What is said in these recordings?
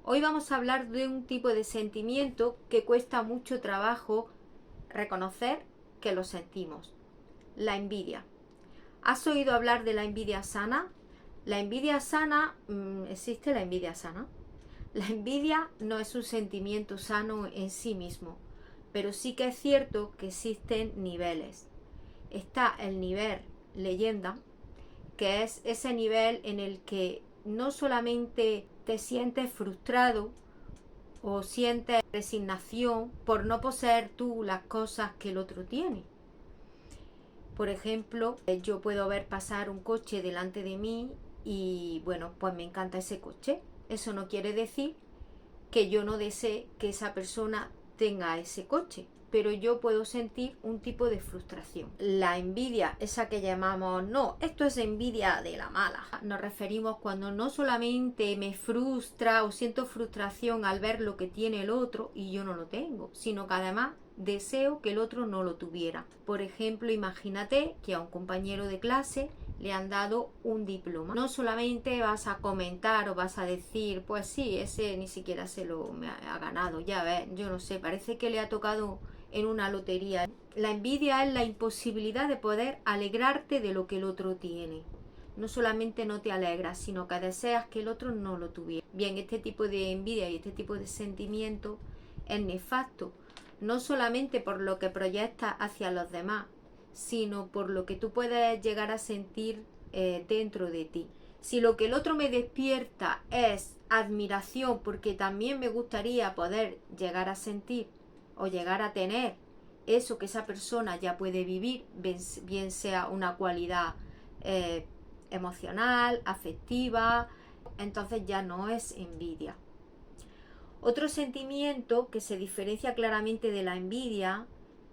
Hoy vamos a hablar de un tipo de sentimiento que cuesta mucho trabajo reconocer que lo sentimos. La envidia. ¿Has oído hablar de la envidia sana? La envidia sana, ¿existe la envidia sana? La envidia no es un sentimiento sano en sí mismo, pero sí que es cierto que existen niveles. Está el nivel leyenda, que es ese nivel en el que no solamente te sientes frustrado o sientes resignación por no poseer tú las cosas que el otro tiene. Por ejemplo, yo puedo ver pasar un coche delante de mí y bueno, pues me encanta ese coche. Eso no quiere decir que yo no desee que esa persona tenga ese coche, pero yo puedo sentir un tipo de frustración. La envidia, esa que llamamos, no, esto es envidia de la mala. Nos referimos cuando no solamente me frustra o siento frustración al ver lo que tiene el otro y yo no lo tengo, sino que además deseo que el otro no lo tuviera. Por ejemplo, imagínate que a un compañero de clase le han dado un diploma. No solamente vas a comentar o vas a decir, pues sí, ese ni siquiera se lo ha ganado, ya ves, yo no sé, parece que le ha tocado en una lotería. La envidia es la imposibilidad de poder alegrarte de lo que el otro tiene. No solamente no te alegras, sino que deseas que el otro no lo tuviera. Bien, este tipo de envidia y este tipo de sentimiento es nefasto, no solamente por lo que proyectas hacia los demás, sino por lo que tú puedes llegar a sentir dentro de ti. Si lo que el otro me despierta es admiración, porque también me gustaría poder llegar a sentir o llegar a tener eso que esa persona ya puede vivir, bien sea una cualidad emocional, afectiva, entonces ya no es envidia. Otro sentimiento que se diferencia claramente de la envidia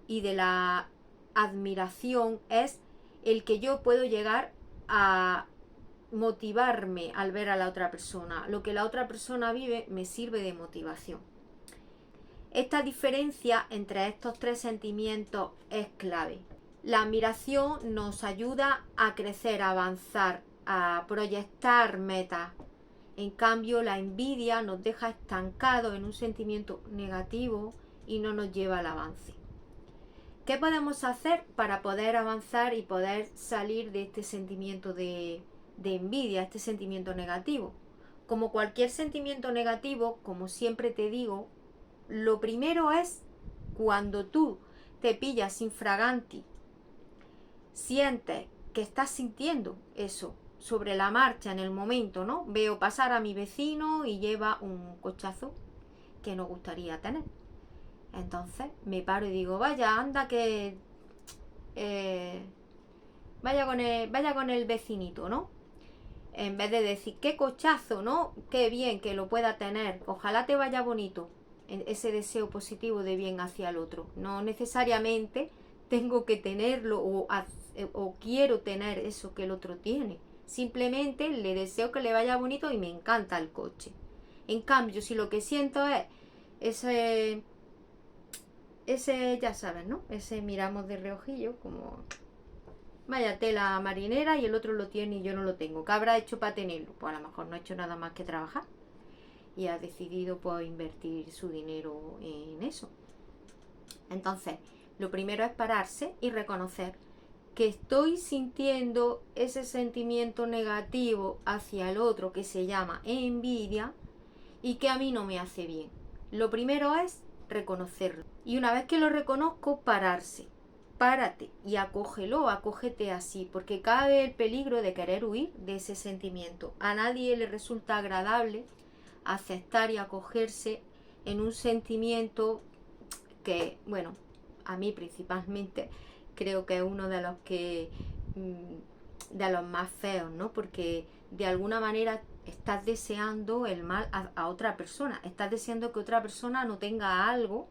y de la admiración es el que yo puedo llegar a motivarme al ver a la otra persona. Lo que la otra persona vive me sirve de motivación. Esta diferencia entre estos tres sentimientos es clave. La admiración nos ayuda a crecer, a avanzar, a proyectar metas. En cambio, la envidia nos deja estancados en un sentimiento negativo y no nos lleva al avance. ¿Qué podemos hacer para poder avanzar y poder salir de este sentimiento de envidia, este sentimiento negativo? Como cualquier sentimiento negativo, como siempre te digo, lo primero es cuando tú te pillas infraganti, sientes que estás sintiendo eso sobre la marcha en el momento, ¿no? Veo pasar a mi vecino y lleva un cochazo que no gustaría tener. Entonces me paro y digo, vaya, anda que vaya con el vecinito, ¿no? En vez de decir, qué cochazo, ¿no? Qué bien que lo pueda tener, ojalá te vaya bonito. Ese deseo positivo de bien hacia el otro. No necesariamente tengo que tenerlo o quiero tener eso que el otro tiene. Simplemente le deseo que le vaya bonito y me encanta el coche. En cambio, si lo que siento es ese ya sabes, ¿no? Ese miramos de reojillo como vaya tela marinera y el otro lo tiene y yo no lo tengo. ¿Qué habrá hecho para tenerlo? Pues a lo mejor no ha hecho nada más que trabajar y ha decidido pues invertir su dinero en eso. Entonces, lo primero es pararse y reconocer que estoy sintiendo ese sentimiento negativo hacia el otro que se llama envidia y que a mí no me hace bien. Lo primero es reconocerlo. Y una vez que lo reconozco, pararse. Párate y acógelo, acógete así, porque cabe el peligro de querer huir de ese sentimiento. A nadie le resulta agradable aceptar y acogerse en un sentimiento que, bueno, a mí principalmente creo que es uno de los que de los más feos, ¿no? Porque de alguna manera estás deseando el mal a otra persona, estás deseando que otra persona no tenga algo,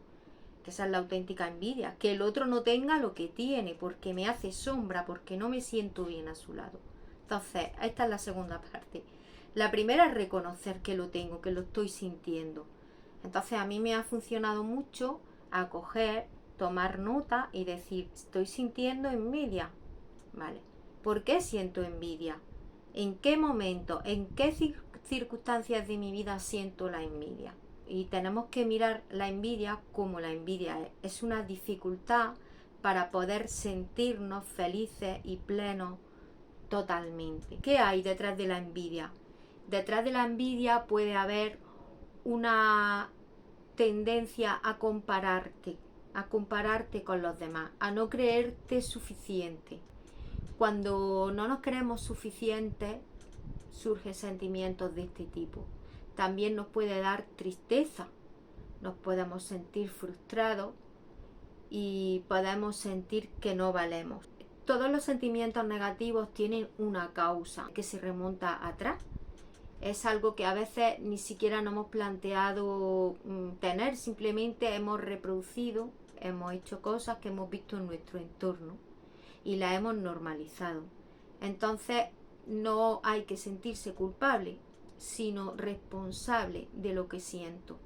que esa es la auténtica envidia, que el otro no tenga lo que tiene, porque me hace sombra, porque no me siento bien a su lado. Entonces, esta es la segunda parte. La primera es reconocer que lo tengo, que lo estoy sintiendo. Entonces, a mí me ha funcionado mucho acoger, tomar nota y decir, estoy sintiendo envidia, ¿vale? ¿Por qué siento envidia? ¿En qué momento? ¿En qué circunstancias de mi vida siento la envidia. Y tenemos que mirar la envidia como la envidia es. Es una dificultad para poder sentirnos felices y plenos totalmente. ¿Qué hay detrás de la envidia? Detrás de la envidia puede haber una tendencia a compararte con los demás, a no creerte suficiente. Cuando no nos creemos suficientes, surgen sentimientos de este tipo. También nos puede dar tristeza, nos podemos sentir frustrados y podemos sentir que no valemos. Todos los sentimientos negativos tienen una causa que se remonta atrás. Es algo que a veces ni siquiera nos hemos planteado tener, simplemente hemos reproducido, hemos hecho cosas que hemos visto en nuestro entorno y las hemos normalizado. Entonces no hay que sentirse culpable, sino responsable de lo que siento.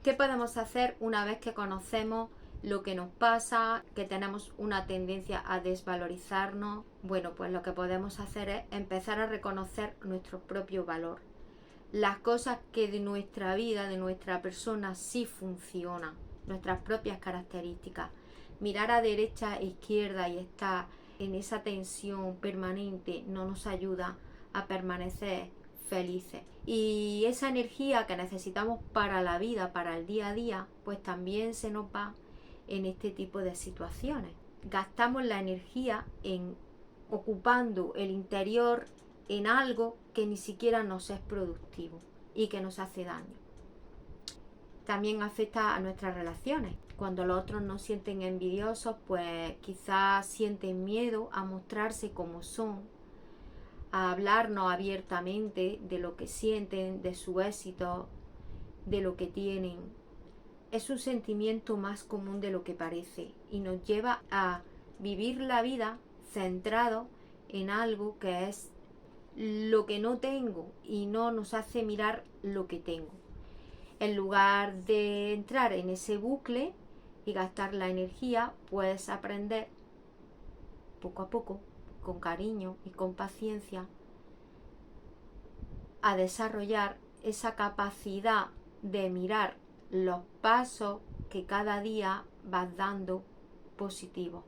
¿Qué podemos hacer una vez que conocemos lo que nos pasa, que tenemos una tendencia a desvalorizarnos? Bueno, pues lo que podemos hacer es empezar a reconocer nuestro propio valor. Las cosas que de nuestra vida, de nuestra persona sí funcionan, nuestras propias características. Mirar a derecha e izquierda y estar en esa tensión permanente no nos ayuda a permanecer felices. Y esa energía que necesitamos para la vida, para el día a día, pues también se nos va en este tipo de situaciones. Gastamos la energía en ocupando el interior en algo que ni siquiera nos es productivo y que nos hace daño. También afecta a nuestras relaciones. Cuando los otros nos sienten envidiosos, pues quizás sienten miedo a mostrarse como son, a hablarnos abiertamente de lo que sienten, de su éxito, de lo que tienen. Es un sentimiento más común de lo que parece y nos lleva a vivir la vida centrado en algo que es lo que no tengo y no nos hace mirar lo que tengo. En lugar de entrar en ese bucle y gastar la energía, puedes aprender poco a poco, con cariño y con paciencia, a desarrollar esa capacidad de mirar los pasos que cada día vas dando positivos.